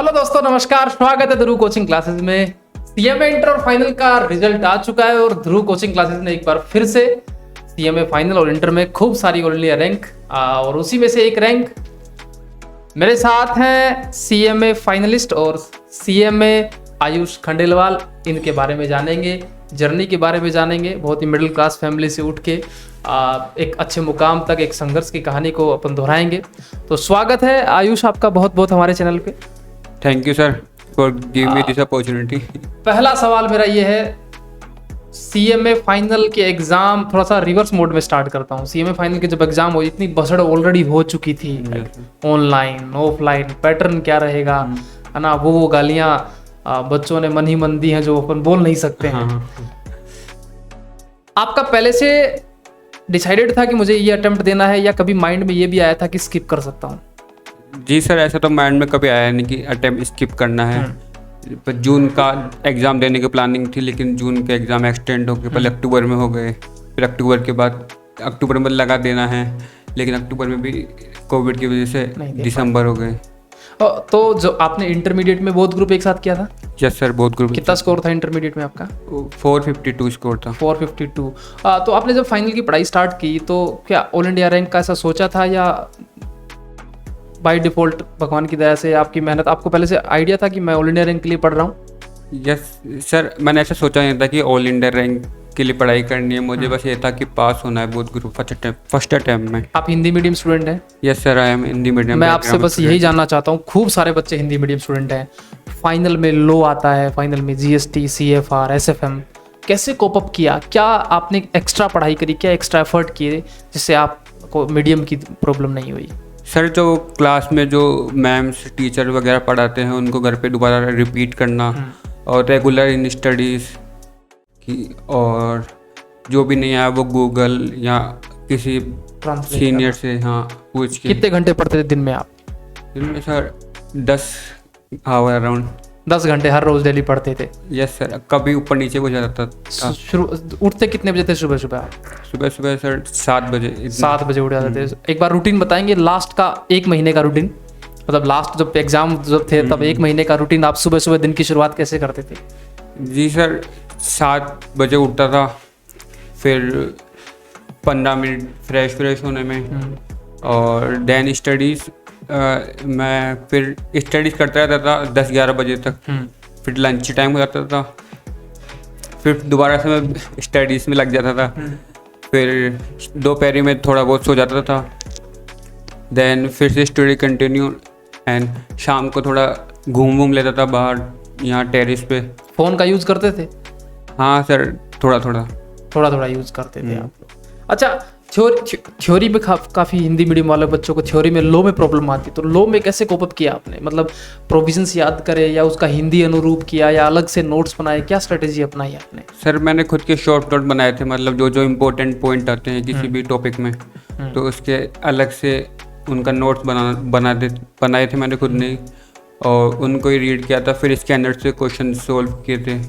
Hello दोस्तों, नमस्कार। स्वागत है ध्रुव कोचिंग क्लासेस में। सीएमए इंटर और फाइनल का रिजल्ट आ चुका है और ध्रुव कोचिंग क्लासेस ने एक बार फिर से सीएमए फाइनल और इंटर में खूब सारी ऑल इंडिया रैंक और उसी में से एक रैंक मेरे साथ हैं सीएमए फाइनलिस्ट और सीएमए आयुष खंडेलवाल। इनके बारे में जानेंगे, जर्नी के बारे में जानेंगे। बहुत ही मिडिल क्लास फैमिली से उठ के एक अच्छे मुकाम तक एक संघर्ष की कहानी को अपन दोहराएंगे। तो स्वागत है आयुष आपका बहुत बहुत हमारे चैनल पे। Thank you sir for giving me this opportunity. पहला सवाल मेरा ये है, सीएमए फाइनल के एग्जाम थोड़ा सा रिवर्स मोड में स्टार्ट करता हूँ। सीएमए फाइनल के जब एग्जाम हो, इतनी बसड़ ऑलरेडी हो चुकी थी, ऑनलाइन ऑफलाइन पैटर्न क्या रहेगा, है ना, वो गालियां बच्चों ने मन ही मन दी हैं जो अपन बोल नहीं सकते हैं। आपका पहले से डिसाइडेड था कि मुझे ये अटेम्प्ट देना है, या कभी माइंड में ये भी आया था कि स्किप कर सकता हूँ? जी सर, ऐसा तो माइंड में कभी आया नहीं कि अटेम्प्ट स्किप करना है। पर जून का एग्ज़ाम देने की प्लानिंग थी, लेकिन जून के एग्ज़ाम एक्सटेंड हो गए, पहले अक्टूबर में हो गए, फिर अक्टूबर के बाद अक्टूबर में लगा देना है, लेकिन अक्टूबर में भी कोविड की वजह से दिसंबर हो गए। तो जो आपने इंटरमीडिएट में बोथ ग्रुप एक साथ किया था? यस सर, बहुत ग्रुप। कितना स्कोर था इंटरमीडिएट में आपका? 452 स्कोर था। 452। तो आपने जब फाइनल की पढ़ाई स्टार्ट की तो क्या ऑल इंडिया रैंक का ऐसा सोचा था, या बाय डिफॉल्ट भगवान की दया से आपकी मेहनत, आपको पहले से आइडिया था कि मैं ऑल इंडिया रैंक के लिए पढ़ रहा हूँ? यस सर, मैंने ऐसा सोचा नहीं था कि ऑल इंडिया रैंक के लिए पढ़ाई करनी है। मुझे बस ये था कि पास होना है बहुत ग्रुप फर्स्ट अटेम्प्ट में। आप हिंदी मीडियम स्टूडेंट हैं? Yes sir, I am Hindi medium. मैं आपसे बस यही जानना चाहता हूँ, खूब सारे बच्चे हिंदी मीडियम स्टूडेंट हैं, फाइनल में लो आता है, फाइनल में जीएसटी, सीएफआर, एसएफएम, कैसे कोप अप किया? क्या आपने एक्स्ट्रा पढ़ाई करी, क्या एक्स्ट्रा एफर्ट किए जिससे आपको मीडियम की प्रॉब्लम नहीं हुई? सर, जो क्लास में जो मैम्स टीचर वगैरह पढ़ाते हैं उनको घर पे दोबारा रिपीट करना, और रेगुलर इन स्टडीज़ की, और जो भी नहीं आया वो गूगल या किसी सीनियर से पूछ के। कितने घंटे पढ़ते थे दिन में आप? दिन में सर 10 आवर अराउंड। 10 घंटे हर रोज डेली पढ़ते थे? यस सर, कभी ऊपर नीचे हो जाता था। उठते कितने बजे थे सुबह सुबह? सुबह सुबह सर 7 बजे। 7 बजे उठ जाते थे। एक बार रूटीन बताएंगे, लास्ट का 1 महीने का रूटीन, मतलब लास्ट जब एग्जाम जब थे तब 1 महीने का रूटीन, आप सुबह सुबह दिन की शुरुआत कैसे करते थे? जी सर, 7 बजे उठता था, फिर 15 मिनट फ्रेश होने में, और देन स्टडीज़ मैं फिर स्टडीज़ करता रहता था 10-11 बजे तक। फिर लंच टाइम हो जाता था, फिर दोबारा से मैं स्टडीज़ में लग जाता था, फिर दोपहर में थोड़ा बहुत सो जाता था, देन फिर से स्टडी कंटिन्यू, एंड शाम को थोड़ा घूम लेता था बाहर, यहाँ टेरिस पे। फ़ोन का यूज़ करते थे? हाँ सर, थोड़ा थोड़ा यूज़ करते थे आप लोग। अच्छा, थ्योरी में काफ़ी हिंदी मीडियम वाले बच्चों को थ्योरी में लो में प्रॉब्लम आती, तो लो में कैसे कोप अप किया आपने? मतलब प्रोविजंस याद करे, या उसका हिंदी अनुरूप किया, या अलग से नोट्स बनाए, क्या स्ट्रेटेजी अपनाई आपने? सर, मैंने खुद के शॉर्ट नोट बनाए थे, मतलब जो जो इम्पोर्टेंट पॉइंट आते हैं किसी भी टॉपिक में, तो उसके अलग से उनका नोट्स बनाए थे मैंने खुद ने, और उनको ही रीड किया था, फिर स्कैनर से क्वेश्चन सोल्व किए थे।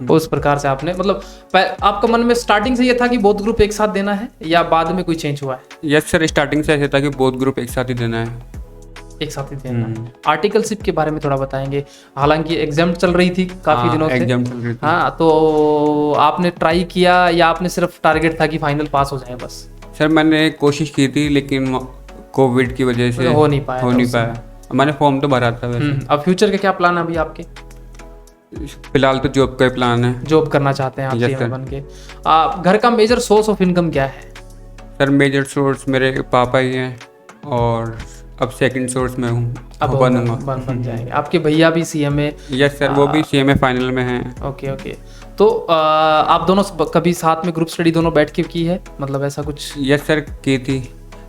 उस प्रकार से आपने, मतलब आपका मन में स्टार्टिंग से ये था कि बोथ ग्रुप एक साथ देना है, या बाद में कोई चेंज हुआ है? यस सर, स्टार्टिंग से ऐसे था कि बोथ ग्रुप एक साथ ही देना है। एक साथ ही देना है। आर्टिकलशिप के बारे में थोड़ा बताएंगे, हालांकि एग्जाम चल रही थी काफी दिनों से। एग्जाम चल रही थी। हाँ, तो आपने ट्राई किया, या आपने सिर्फ टारगेट था कि फाइनल पास हो जाए बस? सर, मैंने कोशिश की थी, लेकिन कोविड की वजह से हो नहीं पाया। मैंने फॉर्म तो भरा था वैसे। अब फ्यूचर के क्या प्लान है अभी आपके? फिलहाल तो जॉब का प्लान है। जॉब करना चाहते हैं आप सीएमए बन के? घर का मेजर सोर्स ऑफ इनकम क्या है? सर, मेजर सोर्स मेरे पापा ही हैं, और अब सेकंड सोर्स में हूँ, अब बन जाएंगे। आपके भैया भी सीएमए? यस सर, वो भी सीएमए फाइनल में हैं। ओके। तो आप दोनों कभी साथ में ग्रुप स्टडी दोनों बैठ के की है, मतलब ऐसा कुछ? यस सर, की थी,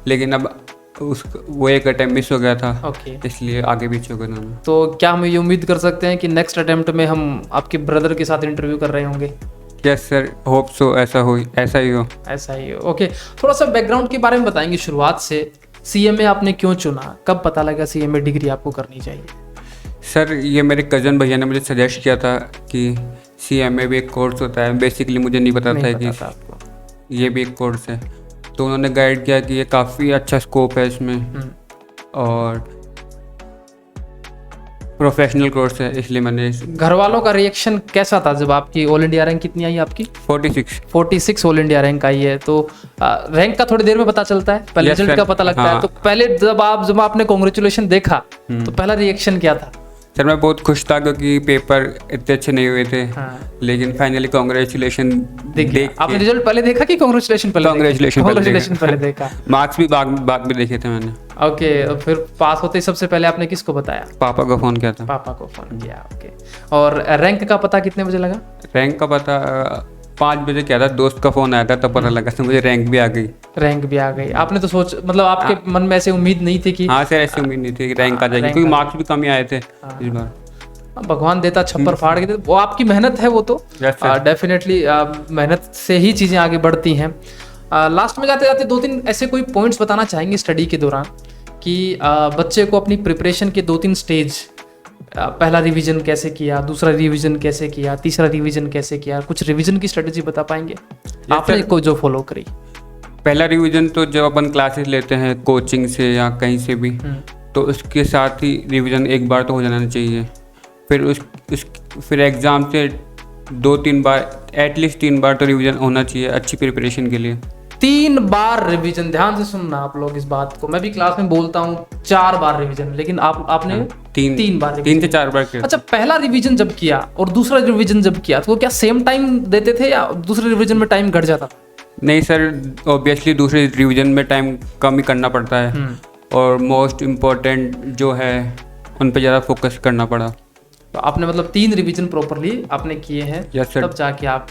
लेकिन अब वो एक अटेम्प्ट मिस हो गया था, इसलिए आगे पीछे हो गया दोनों। तो क्या हम ये उम्मीद कर सकते हैं कि नेक्स्ट अटेम्प्ट में हम आपके ब्रदर के साथ इंटरव्यू कर रहे होंगे? यस सर, होप सो, ऐसा ही हो। ओके। थोड़ा सा बैकग्राउंड के बारे में बताएंगे शुरुआत से। सीएमए आपने क्यों चुना, कब पता लगा सीएमए डिग्री आपको करनी चाहिए? सर, ये मेरे कज़न भैया ने मुझे सजेस्ट किया था कि सीएमए भी एक कोर्स होता है। बेसिकली मुझे नहीं पता था कि ये भी एक कोर्स है, तो उन्होंने गाइड किया कि ये काफ़ी अच्छा स्कोप है इसमें, और प्रोफेशनल कोर्स है इसलिए मैंने घर वालों का रिएक्शन कैसा था जब आपकी ऑल इंडिया रैंक कितनी आई आपकी? 46 ऑल इंडिया रैंक आई है। तो रैंक का थोड़ी देर में पता चलता है, पहले Yes, रिजल्ट sir. का पता लगता है। हाँ. तो पहले जब आपने कॉन्ग्रेचुलेशन देखा तो पहला रिएक्शन क्या था? सर मैं बहुत खुश था क्योंकि पेपर इतने अच्छे नहीं हुए थे। हाँ. लेकिन फाइनली कांग्रेचुलेशन देख आपने रिजल्ट पहले देखा कि कॉन्ग्रेचुलेशन पहले? Congratulation पहले देखा। मार्क्स भी बाद में देखे थे मैंने। ओके, फिर पास होते ही सबसे पहले आपने किसको बताया? पापा को फ़ोन किया था। पापा को फोन किया। ओके, और रैंक का पता कितने बजे लगा? रैंक का पता 5 बजे किया था, दोस्त का फ़ोन आया था तब पता लगा तो मुझे रैंक भी आ गई। रैंक भी आ गई। आपने तो मतलब आपके मन में ऐसे उम्मीद नहीं थी कि हाँ सर, ऐसी उम्मीद नहीं थी कि रैंक आ जाएगी क्योंकि मार्क्स भी कम ही आए थे इस बार। भगवान देता छप्पर फाड़ के देता, वो आपकी मेहनत है वो तो। Yes, sir. डेफिनेटली मेहनत से ही चीज़ें आगे बढ़ती हैं। लास्ट में जाते जाते 2-3 ऐसे कोई पॉइंट्स बताना चाहेंगे स्टडी के दौरान कि बच्चे को अपनी प्रिपरेशन के 2-3 स्टेज, पहला रिवीजन कैसे किया, दूसरा रिवीजन कैसे किया, तीसरा रिवीजन कैसे किया, कुछ रिवीजन की स्ट्रेटजी बता पाएंगे आपने को जो फॉलो करी? पहला रिवीजन तो जब अपन क्लासेस लेते हैं कोचिंग से या कहीं से भी तो उसके साथ ही रिवीजन एक बार तो हो जाना चाहिए। फिर फिर एग्ज़ाम से 2-3 बार, एटलीस्ट 3 बार तो रिवीजन होना चाहिए अच्छी प्रिपरेशन के लिए। 3 बार रिवीजन, ध्यान से सुनना आप लोग इस बात को। मैं भी क्लास में बोलता हूँ 4 बार रिवीजन, लेकिन आपने 3 बार, 3 से 4 बार किया। अच्छा, पहला रिवीजन जब किया और दूसरा रिवीजन जब किया तो वो क्या सेम टाइम देते थे या दूसरे रिवीजन में टाइम घट जाता? नहीं सर, ऑब्वियसली दूसरे रिवीजन में टाइम कम ही करना पड़ता है और मोस्ट इम्पोर्टेंट जो है उन पे ज़्यादा फोकस करना पड़ा। तो आपने मतलब 3 रिवीजन प्रॉपरली आपने किए हैं। Yes, sir. तब जाके आप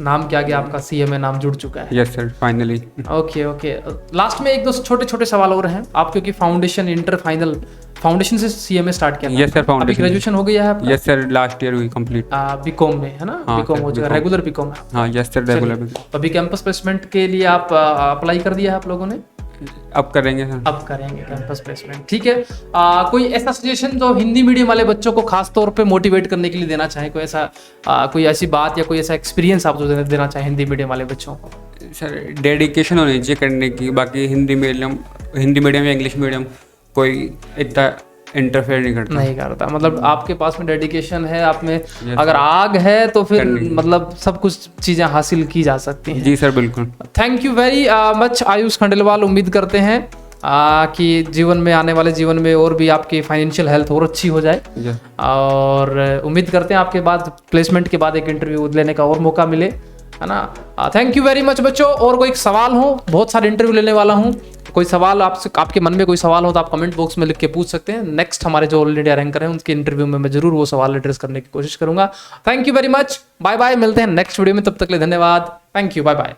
नाम क्या गया आपका, CMA नाम जुड़ चुका है। Yes sir, finally. Okay. Last में 1-2 छोटे सवाल और हैं। आप क्योंकि फाउंडेशन, इंटर, फाइनल, फाउंडेशन से CMA स्टार्ट किया? Yes sir, foundation. अभी ग्रेजुएशन हो गया है आपका? यस सर, लास्ट ईयर हुई कंप्लीट। बीकॉम में है ना? हाँ, बीकॉम हो जाएगा, रेगुलर बीकॉम है? हाँ यस सर, रेगुलर। अभी कैंपस प्लेसमेंट के लिए आप अप्लाई कर दिया है आप लोगों ने? अब करेंगे सर। अब करेंगे कैंपस प्लेसमेंट, ठीक है। कोई ऐसा सजेशन जो हिंदी मीडियम वाले बच्चों को खास तौर पे मोटिवेट करने के लिए देना चाहें? कोई ऐसा कोई ऐसी बात या कोई ऐसा एक्सपीरियंस आप जो देना चाहें हिंदी मीडियम वाले बच्चों को? सर डेडिकेशन होनी चाहिए करने की। बाकी हिंदी मीडियम या इंग्लिश मीडियम कोई इतना इंटरफेयर नहीं करता। मतलब आपके पास में डेडिकेशन है, आप में अगर आग है तो फिर मतलब सब कुछ चीज़ें हासिल की जा सकती हैं। जी सर, बिल्कुल। Thank you very much Ayush Khandelwal. उम्मीद करते हैं कि जीवन में, आने वाले जीवन में और भी आपकी फाइनेंशियल हेल्थ और अच्छी हो जाए और उम्मीद करते हैं आपके बाद प्लेसमेंट के बाद एक इंटरव्यू लेने का और मौका मिले, है ना? थैंक यू वेरी मच बच्चों। और कोई सवाल हो, बहुत सारे इंटरव्यू लेने वाला हूँ, कोई सवाल आपसे, आपके मन में कोई सवाल हो तो आप कमेंट बॉक्स में लिख के पूछ सकते हैं। नेक्स्ट हमारे जो ऑल इंडिया रैंकर हैं उनके इंटरव्यू में मैं जरूर वो सवाल एड्रेस करने की कोशिश करूंगा। Thank you very much, bye bye, मिलते हैं नेक्स्ट वीडियो में, तब तक के लिए धन्यवाद। Thank you, bye bye.